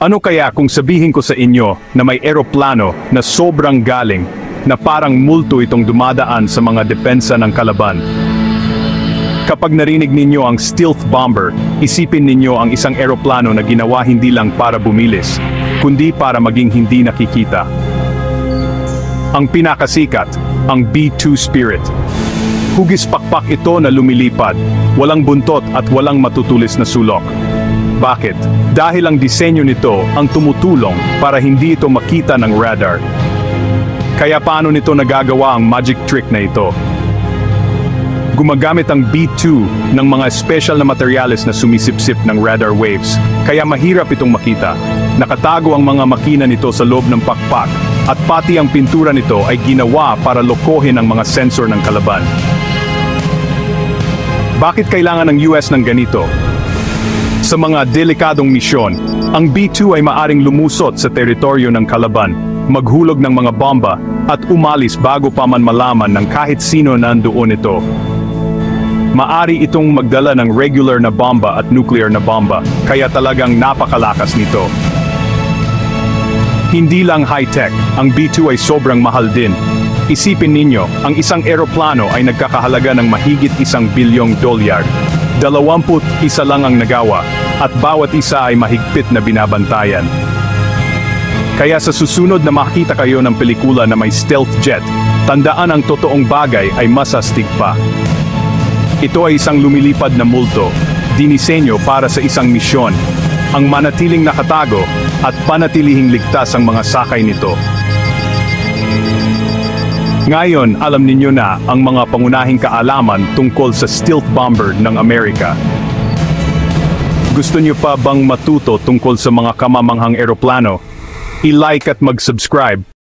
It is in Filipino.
Ano kaya kung sabihin ko sa inyo na may eroplano na sobrang galing, na parang multo itong dumadaan sa mga depensa ng kalaban? Kapag narinig ninyo ang stealth bomber, isipin ninyo ang isang eroplano na ginawa hindi lang para bumilis, kundi para maging hindi nakikita. Ang pinakasikat, ang B-2 Spirit. Hugis pakpak ito na lumilipad, walang buntot at walang matutulis na sulok. Bakit? Dahil ang disenyo nito ang tumutulong para hindi ito makita ng radar. Kaya paano nito nagagawa ang magic trick na ito? Gumagamit ang B-2 ng mga special na materyales na sumisipsip ng radar waves, kaya mahirap itong makita. Nakatago ang mga makina nito sa loob ng pakpak, at pati ang pintura nito ay ginawa para lokohin ang mga sensor ng kalaban. Bakit kailangan ng US ng ganito? Sa mga delikadong misyon, ang B-2 ay maaring lumusot sa teritoryo ng kalaban, maghulog ng mga bomba, at umalis bago pa man malaman ng kahit sino na nandoon ito. Maari itong magdala ng regular na bomba at nuclear na bomba, kaya talagang napakalakas nito. Hindi lang high-tech, ang B-2 ay sobrang mahal din. Isipin ninyo, ang isang eroplano ay nagkakahalaga ng mahigit $1 bilyong. 21 lang ang nagawa, at bawat isa ay mahigpit na binabantayan. Kaya sa susunod na makita kayo ng pelikula na may stealth jet, tandaan ang totoong bagay ay mas astig pa. Ito ay isang lumilipad na multo, dinisenyo para sa isang misyon, ang manatiling nakatago at panatilihing ligtas ang mga sakay nito. Ngayon, alam ninyo na ang mga pangunahing kaalaman tungkol sa stealth bomber ng Amerika. Gusto niyo pa bang matuto tungkol sa mga kamamanghang eroplano? I-like at mag-subscribe